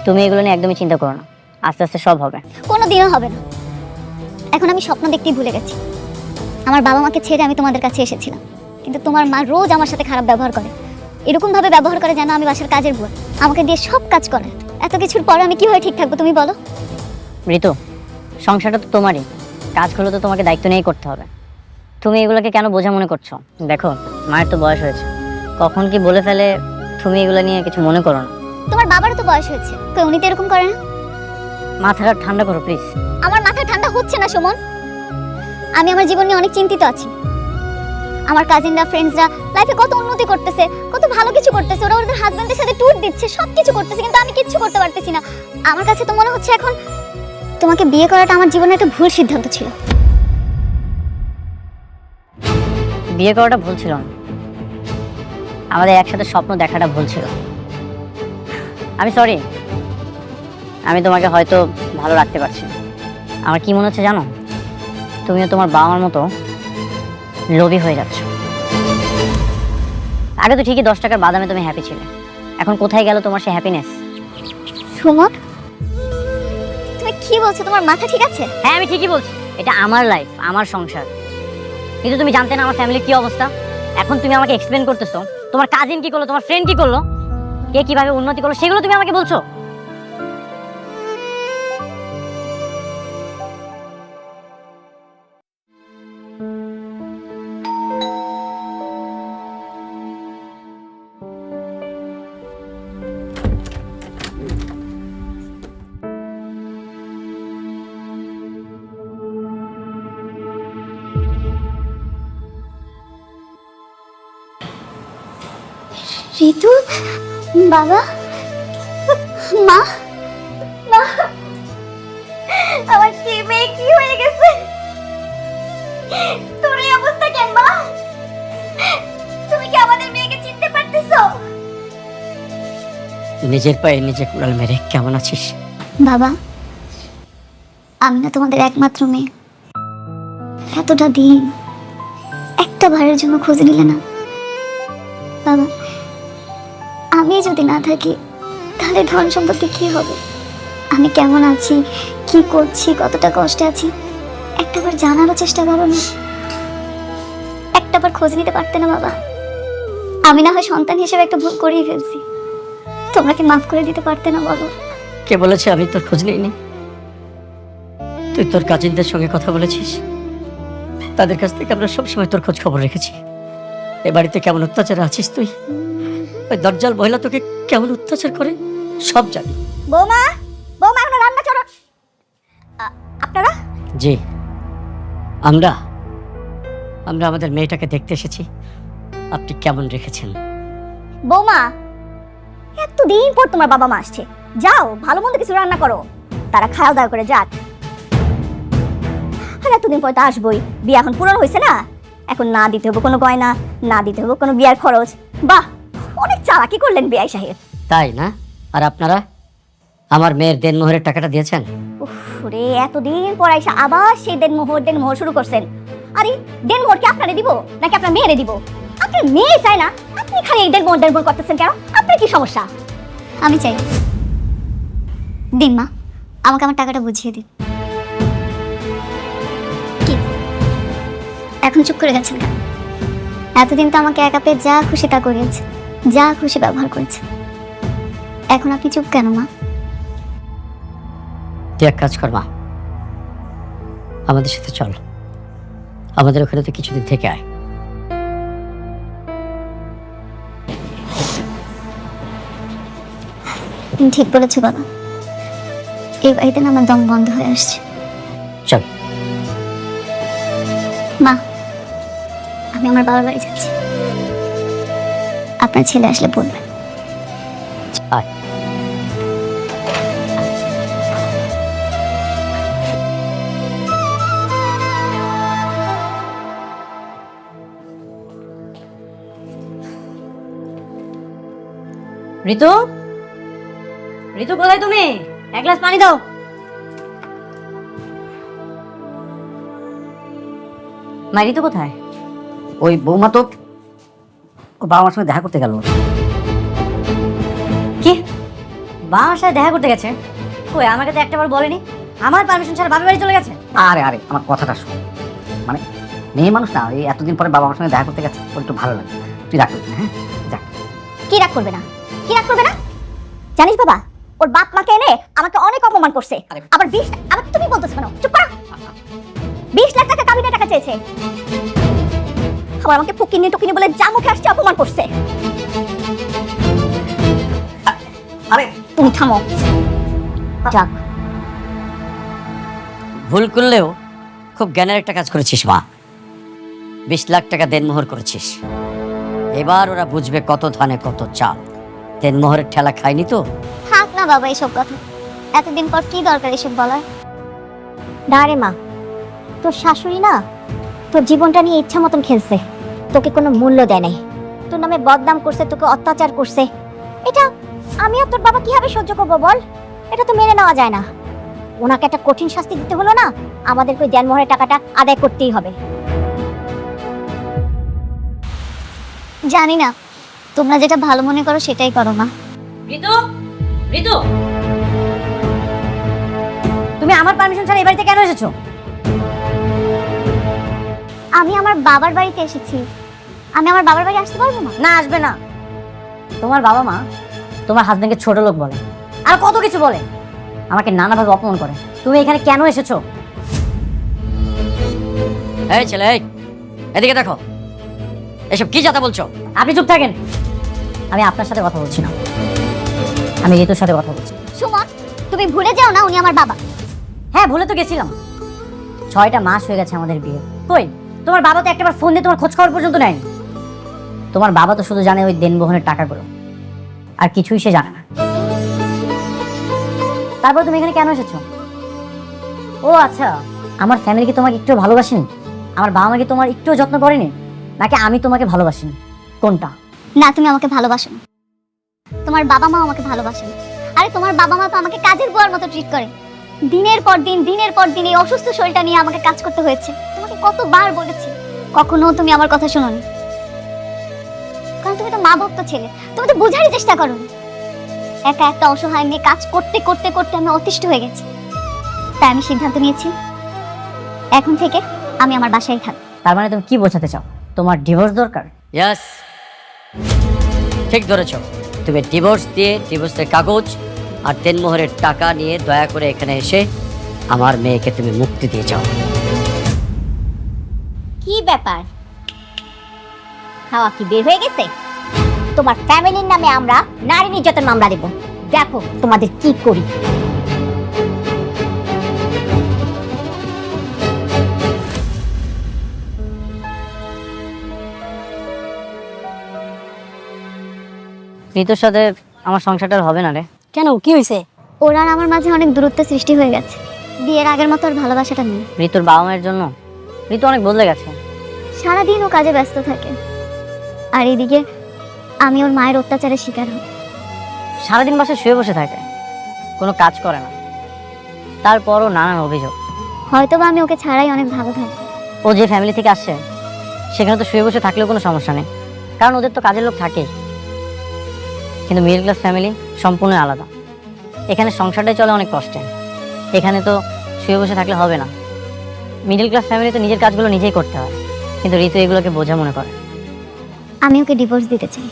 তুমি এগুলো নিয়ে একদমই চিন্তা করো না, আস্তে আস্তে সব হবে। কোনো দিনও হবে না। এখন আমি স্বপ্ন দেখতেই ভুলে গেছি। আমার বাবা মাকে ছেড়ে আমি তোমাদের কাছে এসেছিলাম, কিন্তু তোমার মা রোজ আমার সাথে খারাপ ব্যবহার করে, এরকম ভাবে ব্যবহার করে যেন আমি বাসার কাজের বুয়া, আমাকে দিয়ে সব কাজ করে। এত কিছুর পর আমি কিভাবে ঠিক থাকবো তুমি বলো? ঋতু, সংসারটা তো তোমারই, কাজগুলো তো তোমাকে দায়িত্ব নিয়েই করতে হবে। তুমি এগুলোকে কেন বোঝা মনে করছো? দেখো, মায়ের তো বয়স হয়েছে, কখন কি বলে ফেলে, তুমি এগুলো নিয়ে কিছু মনে করো না। তোমার বাবারও তো বয়স হয়েছে, কই উনি তো এরকম করে না। মাথাটা ঠান্ডা করো প্লিজ। আমার মাথা ঠান্ডা হচ্ছে না সুমন। আমি আমার জীবন নিয়ে অনেক চিন্তিত আছি। আমার কাজিনরা, ফ্রেন্ডসরা লাইফে কত উন্নতি করতেছে, কত ভালো কিছু করতেছে, ওরা ওদের হাজবেন্ডের সাথে ট্যুর দিচ্ছে, সব কিছু করতেছে, কিন্তু আমি কিচ্ছু করতে পারতেছি না। আমার কাছে তো মনে হচ্ছে এখন তোমাকে বিয়ে করাটা আমার জীবনে একটা ভুল সিদ্ধান্ত ছিল। বিয়ে করাটা ভুল ছিল না, আমাদের একসাথে স্বপ্ন দেখাটা ভুল ছিল। আমি সরি, আমি তোমাকে হয়তো ভালো রাখতে পারছি না। আমার কি মনে হচ্ছে জানো, তুমিও তোমার বাবা মার মতো লোভী হয়ে যাচ্ছ। আগে তো ঠিকই 10 টাকার বাদামে তুমি হ্যাপি ছিলে, এখন কোথায় গেল তোমার সেই হ্যাপিনেস? সুমন, তুমি কি বলছো? তোমার মাথা ঠিক আছে? হ্যাঁ, আমি ঠিকই বলছি, এটা আমার লাইফ, আমার সংসার। কিন্তু তুমি জানতে না আমার ফ্যামিলির কি অবস্থা। এখন তুমি আমাকে এক্সপ্লেন করতেছো তোমার কাজিন কি করলো, তোমার ফ্রেন্ড কি করলো, কে কিভাবে উন্নতি করলো, সেগুলো তুমি আমাকে বলছো। ঋতু, বাবা, মা, মা, আমার কি মেয়ে কি হয়ে গেছে? তোর এই অবস্থা কেন মা? তুমি কি আমাদের মেয়েকে চিনতে পারতেছো? নিজের পায়ে নিজে কুড়াল মেরে কেমন আছিস? বাবা, আমি না তোমাদের একমাত্র মেয়ে। এতটা দিন একটা বারের জন্য খোঁজ নিলে না। বাবা, আমি যদি না থাকি তাহলে ধন সম্পত্তি কি হবে? আমি কেমন আছি, কি করছি, কতটা কষ্টে আছি, একটাবার জানারও চেষ্টা করো না? একটাবার খোঁজ নিতে পারতে না বাবা? আমি না হয় সন্তান হিসেবে একটা ভুল করেই ফেলছি, তোমরা কি মাফ করে দিতে পারতে না বলো? কে বলেছে আমি তোর খোঁজ নিইনি? তুই তোর কাজিনদের সঙ্গে কথা বলেছিস, তাদের কাছ থেকে আমরা সবসময় তোর খোঁজ খবর রেখেছি। এ বাড়িতে কেমন অত্যাচারে আছিস তুই, ওই দরজাল মহিলা তোকে কেমন অত্যাচার করে সব জানি। বৌমা, বৌমা এখন রান্না চলো। আপনারা? জি, আমরা আমাদের মেয়েটাকে দেখতে এসেছি, আপনি কেমন রেখেছেন। বৌমা, এতদিন পর তোমার বাবা মা আসছে, যাও ভালো মন্দ কিছু রান্না করো, তারা খাওয়া দাওয়া করে যাক। আর এতদিন পর তো আসবোই, বিয়ে এখন পুরনো হয়েছে না, এখন না দিতে হবে কোনো গয়না, না দিতে হবে কোনো বিয়ার খরচ। বাহ, অনেক চালাকি করলেন বিআই সাহেব। তাই না? আর আপনারা আমার মেয়ের দেনমোহরের টাকাটা দিয়েছেন? উফ রে, এতদিন পর আইসা আবার সেই দেনমোহর শুরু করছেন। আরে দেনমোহর কি আপনারে দিব নাকি আপনার মেয়েরে দিব? আপনার মেয়ে চায় না, আপনি খালি এই দেনমোহর করতেছেন কেন? আপনার কি সমস্যা? আমি চাই দিন মা, আমাকে আমার টাকাটা বুঝিয়ে দিন। কি এখন চুপ করে গেছেন কেন? এতদিন তো আমাকে একা পেয়ে যা খুশি তা করিয়েছে, যা খুশি ব্যবহার করেছে, এখন আপনি চুপ কেন মা? তুই এক কাজ কর মা, আমাদের সাথে চল, আমাদের ওখানে তো কিছুদিন থেকে আয়। তুমি ঠিক বলেছো বাবা, এই বাড়িতে না আমার দম বন্ধ হয়ে আসছে। চল মা, আমি আমার বাবার বাড়ি যাচ্ছি, আপনার ছেলে আসলে বলবেন। আয়। ঋতু, ঋতু কোথায় তুমি? এক গ্লাস পানি দাও। মা, ঋতু কোথায়? ওই বৌমা তো ওর বাবা মার সঙ্গে দেখা করতে গেল। কি, বাবার সাথে দেখা করতে গেছে? কই, আমাকে তো একটাবার বলেনি। আমার পারমিশন ছাড়া বাবার বাড়ি চলে গেছে। আরে আরে আমার কথাটা শোন, মানে মেয়ে মানুষ না, এই এতদিন পরে বাবা মার সঙ্গে দেখা করতে গেছে, ওর একটু ভালো লাগে। তুই রাখ করবি না, হ্যাঁ? যাক। কি রাগ করবে না? কি রাগ করবে না? জানিস বাবা, ওর বাপ মাকে এনে আমাকে অনেক অপমান করছে। আবার 20, আবার তুমি বলতেছ কেন? চুপ করো। 20 লাখ টাকা কাবিনের টাকা চেয়েছে। আবার আমাকে ফকিনি টুকিনি বলে যা মুখে আসছে অপমান করছে। আরে তুমি থামো। যাক, ভুল করলেও খুব জ্ঞানের একটা কাজ করেছিস মা। 20 লাখ টাকা দেনমোহর করেছিস। এবার ওরা বুঝবে কত ধানে কত চাল। দেনমোহরের ঠেলা খায়নি তো। থাক না বাবা এসব কথা, এতদিন পর কি দরকার এসব বলার। না রে মা, তোর শাশুড়ি না তোর জীবনটা নিয়ে ইচ্ছা মতন খেলছে। তোকে কোনো মূল্য দেয় নাই, তোর নামে বদনাম করছে, তোকে অত্যাচার করছে। এটা আমি আর তোর বাবা কিভাবে সহ্য করবো বল? এটা তো মেনে নেওয়া যায় না। ওনাকে একটা কঠিন শাস্তি দিতে হলো না, আমাদেরকে ওই দেনমোহরের টাকাটা আদায় করতেই হবে। জানি না, তোমরা যেটা ভালো মনে করো সেটাই করো মা। ঋতু, ঋতু, তুমি আমার পারমিশন ছাড়া এই বাড়িতে কেন এসেছো? আমি আমার বাবার বাড়িতে এসেছি, আমি আমার বাবার বাড়ি আসতে পারবো না? না, আসবে না। তোমার বাবা মা তোমার হাজবেন্ডকে ছোট লোক বলে, আর কত কিছু বলে, আমাকে নানাভাবে অপমান করে। তুমি এখানে কেন এসেছো? এই ছেলে, এই এদিকে দেখো, এসব কি যাতা বলছো? আপনি চুপ থাকেন। আমি আপনার সাথে কথা বলছি না, আমি ঋতুর সাথে কথা বলছি। সুমন, তুমি ভুলে যাও না উনি আমার বাবা। হ্যাঁ, ভুলে তো গেছিলাম। 6টা মাস হয়ে গেছে আমাদের বিয়ে। কই, তোমার বাবা তো একটাবার ফোন দিয়ে তোমার খোঁজ খবর পর্যন্ত নেয়নি। তোমার বাবা তো শুধু জানে ওই দেনমোহনের টাকাগুলো, আর কিছুই সে জানে না। তারপর তুমি এখানে কেন এসেছো? ও আচ্ছা, আমার ফ্যামিলি কি তোমাকে একটু ভালোবাসেনি? আমার বাবা মা কি তোমার একটু যত্ন করেনি? নাকি আমি তোমাকে ভালোবাসিনি? কোনটা? না, তুমি আমাকে ভালোবাসো না। তোমার বাবা মা আমাকে ভালোবাসে না। আরে তোমার বাবা মা তো আমাকে কাজের বুয়ার মতো ট্রিট করে। দিনের পর দিন এই অসুস্থ শরীরটা নিয়ে আমাকে কাজ করতে হয়েছে। তোমাকে কতবার বলেছি, কখনো তুমি আমার কথা শোনোনি। কারণ তুমি তো মা ভক্ত ছেলে, তুমি তো বোঝারই চেষ্টা করোনি। একা একটা অসহায় মেয়ে কাজ করতে করতে করতে আমি অতিষ্ঠ হয়ে গেছি। তাই আমি সিদ্ধান্ত নিয়েছি, এখন থেকে আমি আমার বাসায় থাকবো। তার মানে তুমি কি বোঝাতে চাও? তোমার ডিভোর্স দরকার? ইয়েস, ঠিক ধরেছ। তুমি ডিভোর্স দিয়ে ডিভোর্সের কাগজ আর দেনমোহরের টাকা নিয়ে দয়া করে এখানে এসে আমার মেয়েকে তুমি মুক্তি দিয়ে যাও। কি ব্যাপার, হাওয়া কি বের হয়ে গেছে? তোমার ফ্যামিলির নামে আমরা নারী নির্যাতন মামলা দেব। দেখো তোমাদের কি করি। ঋতুর সাথে আমার সংসারটা আর হবে না রে। কেন, কি হয়েছে? ওরা আর আমার মাঝে অনেক দূরত্ব সৃষ্টি হয়ে গেছে। বিয়ের আগের মতো আর ভালোবাসাটা নেই। ঋতুর বাবা মায়ের জন্য ঋতু অনেক বদলে গেছে। সারাদিন ও কাজে ব্যস্ত থাকে, আর এদিকে আমি ওর মায়ের অত্যাচারের শিকার হই। সারাদিন বাসায় শুয়ে বসে থাকে, কোনো কাজ করে না। তারপরও নানান অভিযোগ। হয়তোবা আমি ওকে ছাড়াই অনেক ভালো থাকবো। ও যে ফ্যামিলি থেকে আসছে সেখানে তো শুয়ে বসে থাকলেও কোনো সমস্যা নেই, কারণ ওদের তো কাজের লোক থাকেই। কিন্তু মিডল ক্লাস ফ্যামিলি সম্পূর্ণ আলাদা। এখানে সংসারটাই চলে অনেক কষ্টে। এখানে তো শুয়ে বসে থাকলে হবে না। মিডল ক্লাস ফ্যামিলি তো নিজের কাজগুলো নিজেই করতে হয়, কিন্তু ঋতু এগুলোকে বোঝা মনে করে। আমি ওকে ডিভোর্স দিতে চাই।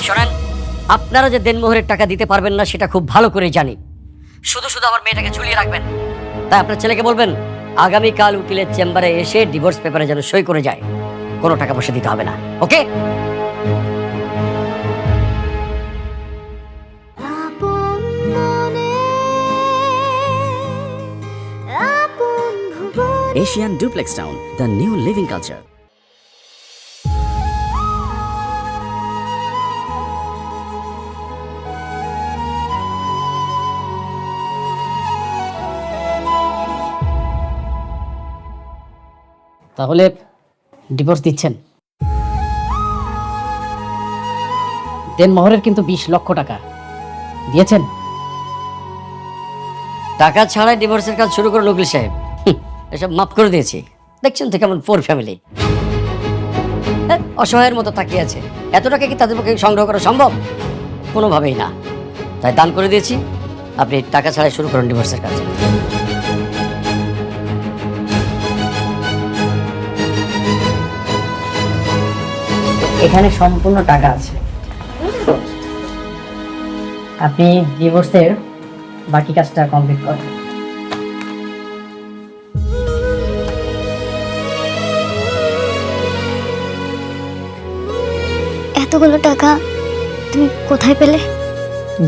শোনেন, আপনারা যে দেনমোহরের টাকা দিতে পারবেন না সেটা খুব ভালো করে জানি। শুধু শুধু আমার মেয়েটাকে ঝুলিয়ে রাখবেন, তাই আপনার ছেলেকে বলবেন আগামীকাল উকিলের চেম্বারে এসে ডিভোর্স পেপারে যেন সই করে যায়, কোনো টাকা পয়সা দিতে হবে না, ওকে? Asian Duplex Town, the new living culture. তাহলে ডিভোর্স দিচ্ছেন? দেনমোহরের কিন্তু 20 লক্ষ টাকা দিয়েছেন। টাকা ছাড়াই ডিভোর্সের কাজ শুরু করুন উকিল সাহেব। এসব মাফ করে দিয়েছি। দেখছেন তো কেমন পোর ফ্যামিলি, অসহায়ের মতো তাকিয়ে আছে। এত টাকা কি তাদের পক্ষে সংগ্রহ করা সম্ভব? কোনোভাবেই না। তাই দান করে দিয়েছি, আপনি টাকা ছাড়াই শুরু করুন ডিভোর্সের কাজ। এখানে সম্পূর্ণ টাকা আছে, আপনি ডিভোর্সের বাকি কাজটা কমপ্লিট করেন। এতগুলো টাকা তুমি কোথায় পেলে?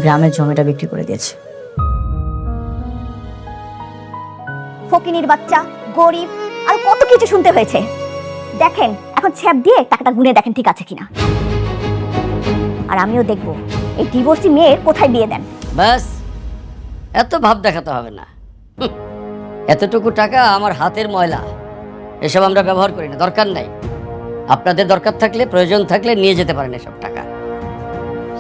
গ্রামের জমিটা বিক্রি করে দিয়েছে। ফকিনীর বাচ্চা, গরিব, আর কত কিছু শুনতে হয়েছে। দেখেন এখন ছ্যাপ দিয়ে টাকাটা গুনে দেখেন ঠিক আছে কিনা। আর আমিও দেখবো এই ডিভোর্সি মেয়ের কোথায় বিয়ে দেন। ব্যাস, এত ভাব দেখাতে হবে না। এতটুকু টাকা আমার হাতের ময়লা, এসব আমরা ব্যবহার করি না, দরকার নাই। আপনাদের দরকার থাকলে, প্রয়োজন থাকলে নিয়ে যেতে পারেন এসব টাকা।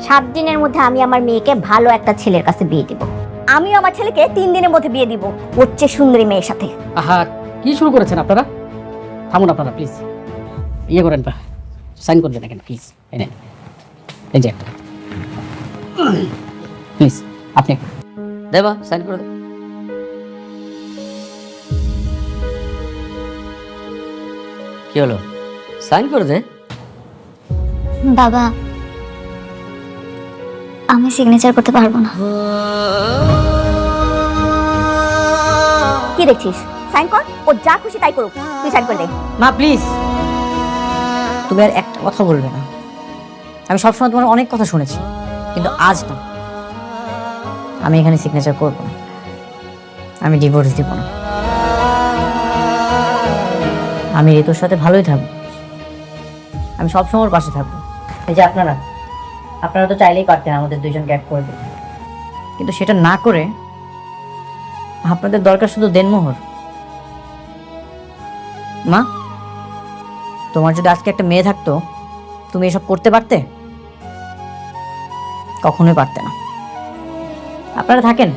7 দিনের মধ্যে আমি আমার মেয়েকে ভালো একটা ছেলের কাছে বিয়ে দিব। আমিও আমার ছেলেকে 3 দিনের মধ্যে বিয়ে দিব ওর চেয়ে সুন্দরী মেয়ের সাথে। আহা, কি শুরু করেছেন আপনারা? থামুন আপনারা প্লিজ, ইয়ে করেন, সাইন করে দেন এখানে প্লিজ। এই যে প্লিজ আপনি দেবা সাইন করে দে। কি হলো, সাইন করে দে। বাবা, আমি সিগনেচার করতে পারবো না। কি দেখছিস? সাইন কর, ও যা খুশি তাই করুক, তুই সাইন করে দে। মা প্লিজ, তুমি আর একটা কথা বলবে না। আমি সবসময় তোমার অনেক কথা শুনেছি, কিন্তু আজ না। আমি এখানে সিগনেচার করব না, আমি ডিভোর্স দিব না। আমি ঋতুর সাথে ভালোই থাকবো, আমি সবসময় ওর পাশে থাকবো। এই যে আপনারা তো চাইলেই পারতেন আমাদের দুইজনকে এক করে দিতে, কিন্তু সেটা না করে আপনাদের দরকার শুধু দেনমোহর। মা, তোমার যদি আজকে একটা মেয়ে থাকতো, তুমি এসব করতে পারতে? কখনোই পারতে না। আপনারা থাকেন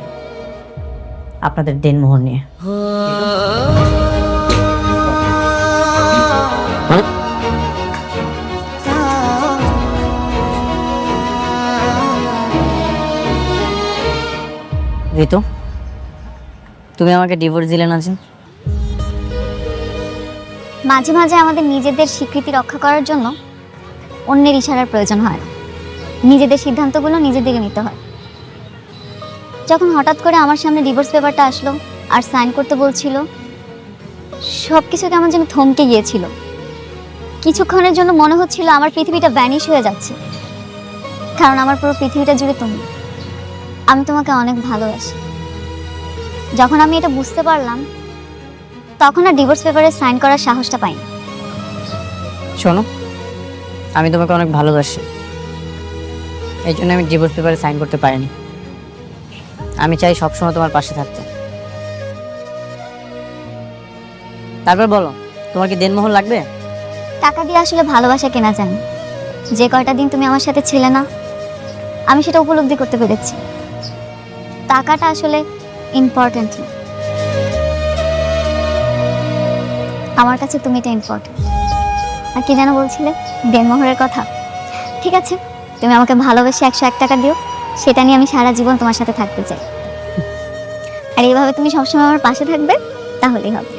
আপনাদের দেনমোহর নিয়ে। ঋতু, তুমি আমাকে ডিভোর্স দিলে না যে? মাঝে মাঝে আমাদের নিজেদের স্বীকৃতি রক্ষা করার জন্য অন্যের ইশারার প্রয়োজন হয় না, নিজেদের সিদ্ধান্তগুলো নিজেদেরকে নিতে হয়। যখন হঠাৎ করে আমার সামনে ডিভোর্স পেপারটা আসলো আর সাইন করতে বলছিল, সব কিছু কেমন যেন থমকে গিয়েছিল। কিছুক্ষণের জন্য মনে হচ্ছিল আমার পৃথিবীটা ভ্যানিশ হয়ে যাচ্ছে, কারণ আমার পুরো পৃথিবীটা জুড়ে তুমি। আমি তোমাকে অনেক ভালোবাসি। যখন আমি এটা বুঝতে পারলাম, তখন আর ডিভোর্স পেপারে সাইন করার সাহসটা পাইনি। শোনো, আমি তোমাকে অনেক ভালোবাসি, এই জন্য আমি ডিভোর্স পেপারে সাইন করতে পারিনি। আমি চাই সবসময় তোমার পাশে থাকতে। তারপর বলো, তোমার কি দেনমোহর লাগবে? টাকা দিয়ে আসলে ভালোবাসা কেনা যায় না। যে কয়টা দিন তুমি আমার সাথে ছিলে না, আমি সেটা উপলব্ধি করতে পেরেছি। টাকাটা আসলে ইম্পর্টেন্ট না, আমার কাছে তুমি এটা ইম্পর্টেন্ট। আর কি যেন বলছিলে, দেনমোহরের কথা। ঠিক আছে, তুমি আমাকে ভালোবেসে 101 টাকা দিও, সেটা নিয়ে আমি সারা জীবন তোমার সাথে থাকতে চাই। আর এইভাবে তুমি সবসময় আমার পাশে থাকবে, তাহলেই হবে।